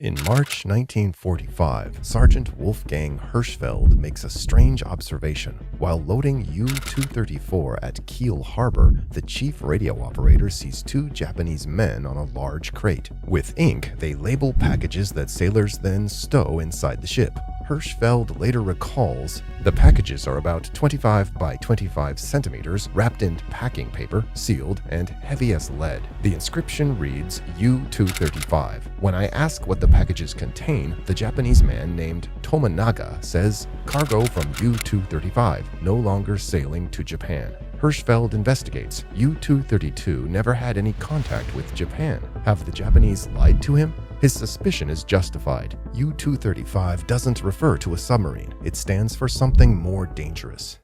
In March 1945, Sergeant Wolfgang Hirschfeld makes a strange observation. While loading U-234 at Kiel Harbor, the chief radio operator sees two Japanese men on a large crate. With ink, they label packages that sailors then stow inside the ship. Hirschfeld later recalls, the packages are about 25 by 25 centimeters, wrapped in packing paper, sealed, and heavy as lead. The inscription reads U-235. When I ask what the packages contain, the Japanese man named Tomonaga says, cargo from U-235, no longer sailing to Japan. Hirschfeld investigates. U-232 never had any contact with Japan. Have the Japanese lied to him? His suspicion is justified. U-235 doesn't refer to a submarine. It stands for something more dangerous.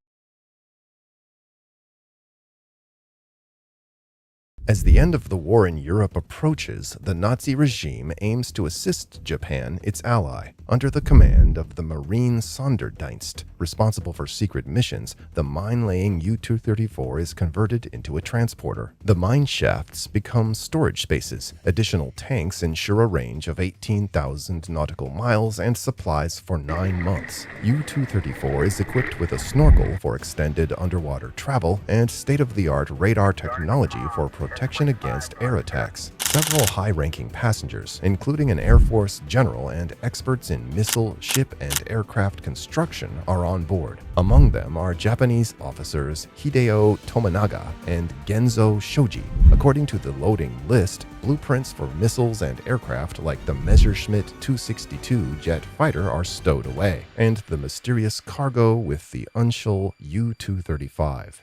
As the end of the war in Europe approaches, the Nazi regime aims to assist Japan, its ally. Under the command of the Marine Sonderdienst, responsible for secret missions, the mine-laying U-234 is converted into a transporter. The mine shafts become storage spaces. Additional tanks ensure a range of 18,000 nautical miles and supplies for 9 months. U-234 is equipped with a snorkel for extended underwater travel and state-of-the-art radar technology for protection against air attacks. Several high-ranking passengers, including an Air Force general and experts in missile, ship, and aircraft construction, are on board. Among them are Japanese officers Hideo Tomonaga and Genzo Shoji. According to the loading list, blueprints for missiles and aircraft like the Messerschmitt 262 jet fighter are stowed away, and the mysterious cargo with the Unschul U-235.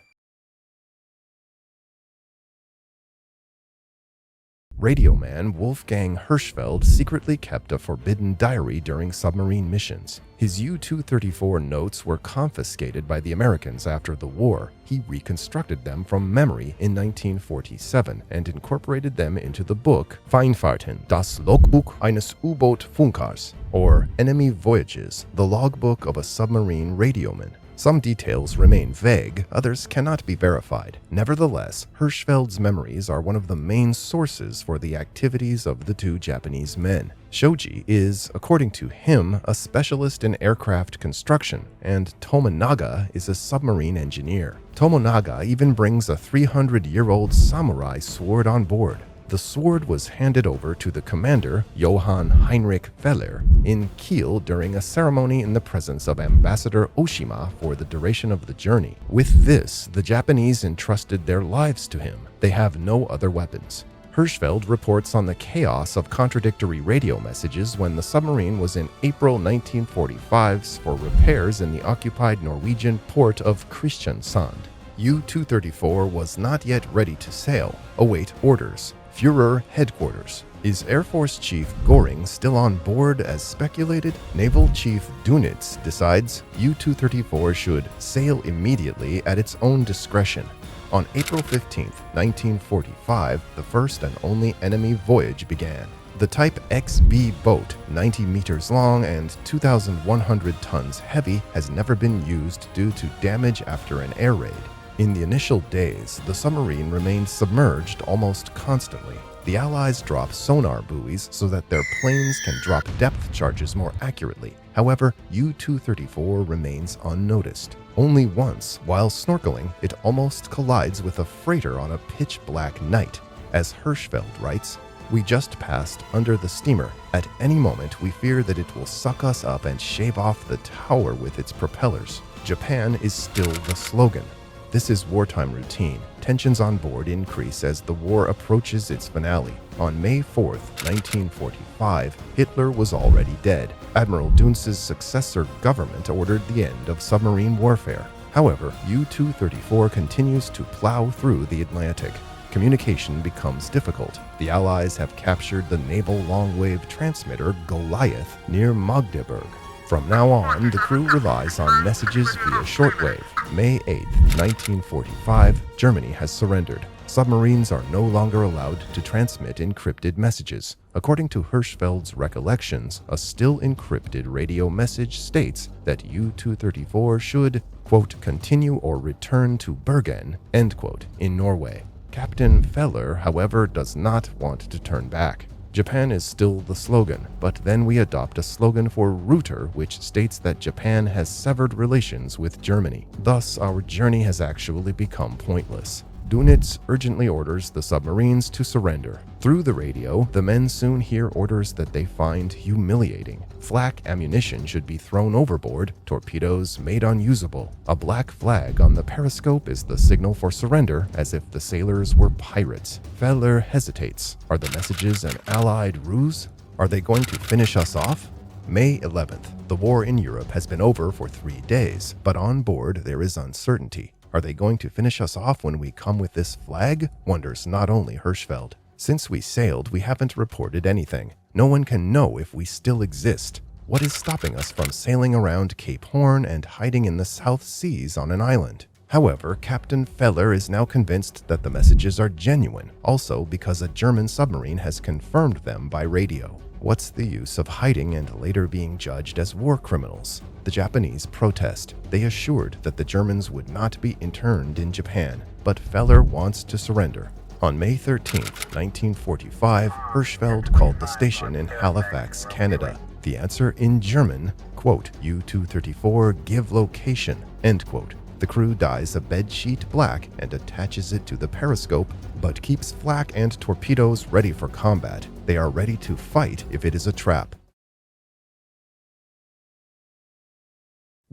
Radio man Wolfgang Hirschfeld secretly kept a forbidden diary during submarine missions. His U-234 notes were confiscated by the Americans after the war. He reconstructed them from memory in 1947 and incorporated them into the book Feindfahrten, das Logbuch eines U-Boot-Funkers, or Enemy Voyages, the logbook of a submarine radioman. Some details remain vague, others cannot be verified. Nevertheless, Hirschfeld's memories are one of the main sources for the activities of the two Japanese men. Shoji is, according to him, a specialist in aircraft construction, and Tomonaga is a submarine engineer. Tomonaga even brings a 300-year-old samurai sword on board. The sword was handed over to the commander, Johann Heinrich Feller, in Kiel during a ceremony in the presence of Ambassador Oshima for the duration of the journey. With this, the Japanese entrusted their lives to him. They have no other weapons. Hirschfeld reports on the chaos of contradictory radio messages when the submarine was in April 1945 for repairs in the occupied Norwegian port of Kristiansand. U-234 was not yet ready to sail. Await orders. Führer Headquarters. Is Air Force Chief Göring still on board as speculated? Naval Chief Dönitz decides U-234 should sail immediately at its own discretion. On April 15, 1945, the first and only enemy voyage began. The Type XB boat, 90 meters long and 2,100 tons heavy, has never been used due to damage after an air raid. In the initial days, the submarine remained submerged almost constantly. The Allies drop sonar buoys so that their planes can drop depth charges more accurately. However, U-234 remains unnoticed. Only once, while snorkeling, it almost collides with a freighter on a pitch-black night. As Hirschfeld writes, "We just passed under the steamer. At any moment, we fear that it will suck us up and shave off the tower with its propellers. Japan is still the slogan." This is wartime routine. Tensions on board increase as the war approaches its finale. On May 4, 1945, Hitler was already dead. Admiral Döntz's successor government ordered the end of submarine warfare. However, U-234 continues to plow through the Atlantic. Communication becomes difficult. The Allies have captured the naval long-wave transmitter Goliath near Magdeburg. From now on, the crew relies on messages via shortwave. May 8, 1945, Germany has surrendered. Submarines are no longer allowed to transmit encrypted messages. According to Hirschfeld's recollections, a still encrypted radio message states that U-234 should, quote, continue or return to Bergen, end quote, in Norway. Captain Feller, however, does not want to turn back. Japan is still the slogan, but then we adopt a slogan for Router which states that Japan has severed relations with Germany. Thus, our journey has actually become pointless. Dönitz urgently orders the submarines to surrender. Through the radio, the men soon hear orders that they find humiliating. Flak ammunition should be thrown overboard, torpedoes made unusable. A black flag on the periscope is the signal for surrender, as if the sailors were pirates. Feller hesitates. Are the messages an Allied ruse? Are they going to finish us off? May 11th. The war in Europe has been over for 3 days, but on board there is uncertainty. Are they going to finish us off when we come with this flag? Wonders not only Hirschfeld. Since we sailed, we haven't reported anything. No one can know if we still exist. What is stopping us from sailing around Cape Horn and hiding in the South Seas on an island? However, Captain Feller is now convinced that the messages are genuine, also because a German submarine has confirmed them by radio. What's the use of hiding and later being judged as war criminals? The Japanese protest. They assured that the Germans would not be interned in Japan, but Feller wants to surrender. On May 13, 1945, Hirschfeld called the station in Halifax, Canada. The answer in German, quote, U-234, give location, end quote. The crew dyes a bedsheet black and attaches it to the periscope, but keeps flak and torpedoes ready for combat. They are ready to fight if it is a trap.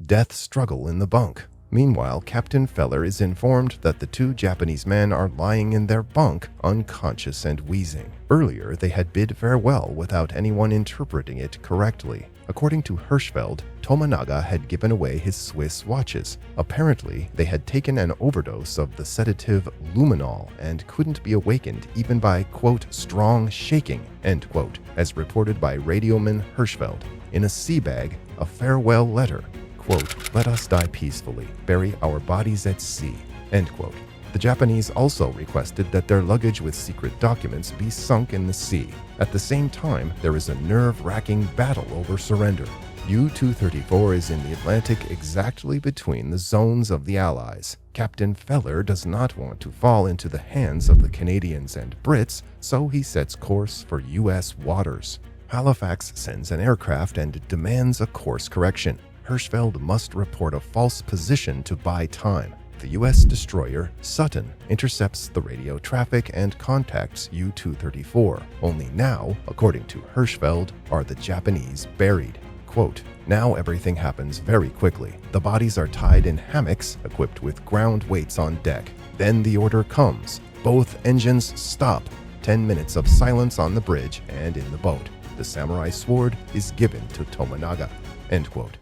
Death struggle in the bunk. Meanwhile, Captain Feller is informed that the 2 Japanese men are lying in their bunk, unconscious and wheezing. Earlier, they had bid farewell without anyone interpreting it correctly. According to Hirschfeld, Tominaga had given away his Swiss watches. Apparently, they had taken an overdose of the sedative luminol and couldn't be awakened even by, quote, strong shaking, end quote, as reported by radioman Hirschfeld. In a sea bag, a farewell letter, quote, let us die peacefully, bury our bodies at sea, end quote. The Japanese also requested that their luggage with secret documents be sunk in the sea. At the same time, there is a nerve-wracking battle over surrender. U-234 is in the Atlantic exactly between the zones of the Allies. Captain Feller does not want to fall into the hands of the Canadians and Brits, so he sets course for U.S. waters. Halifax sends an aircraft and demands a course correction. Hirschfeld must report a false position to buy time. The U.S. destroyer Sutton intercepts the radio traffic and contacts U-234. Only now, according to Hirschfeld, are the Japanese buried. Quote, now everything happens very quickly. The bodies are tied in hammocks equipped with ground weights on deck. Then the order comes. Both engines stop. 10 minutes of silence on the bridge and in the boat. The samurai sword is given to Tominaga. End quote.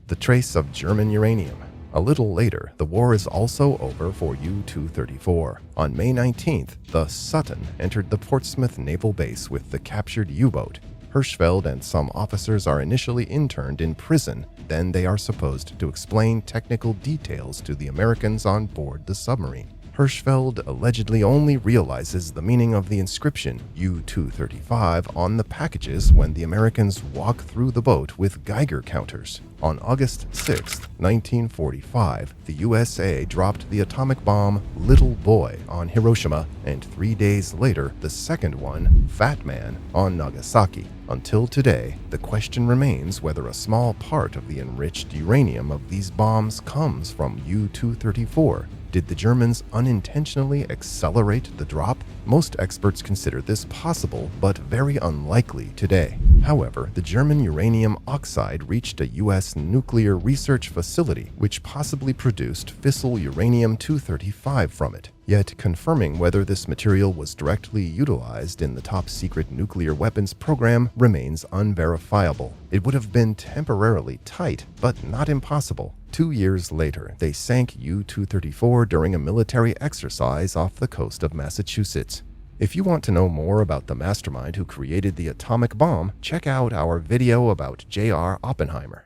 The trace of German uranium. A little later, the war is also over for U-234. On May 19th, the Sutton entered the Portsmouth naval base with the captured U-boat. Hirschfeld and some officers are initially interned in prison, then they are supposed to explain technical details to the Americans on board the submarine. Hirschfeld allegedly only realizes the meaning of the inscription U-235 on the packages when the Americans walk through the boat with Geiger counters. On August 6, 1945, the USA dropped the atomic bomb Little Boy on Hiroshima, and 3 days later, the second one, Fat Man, on Nagasaki. Until today, the question remains whether a small part of the enriched uranium of these bombs comes from U-234. Did the Germans unintentionally accelerate the drop? Most experts consider this possible, but very unlikely today. However, the German uranium oxide reached a U.S. nuclear research facility, which possibly produced fissile uranium-235 from it. Yet, confirming whether this material was directly utilized in the top-secret nuclear weapons program remains unverifiable. It would have been temporarily tight, but not impossible. 2 years later, they sank U-234 during a military exercise off the coast of Massachusetts. If you want to know more about the mastermind who created the atomic bomb, check out our video about J.R. Oppenheimer.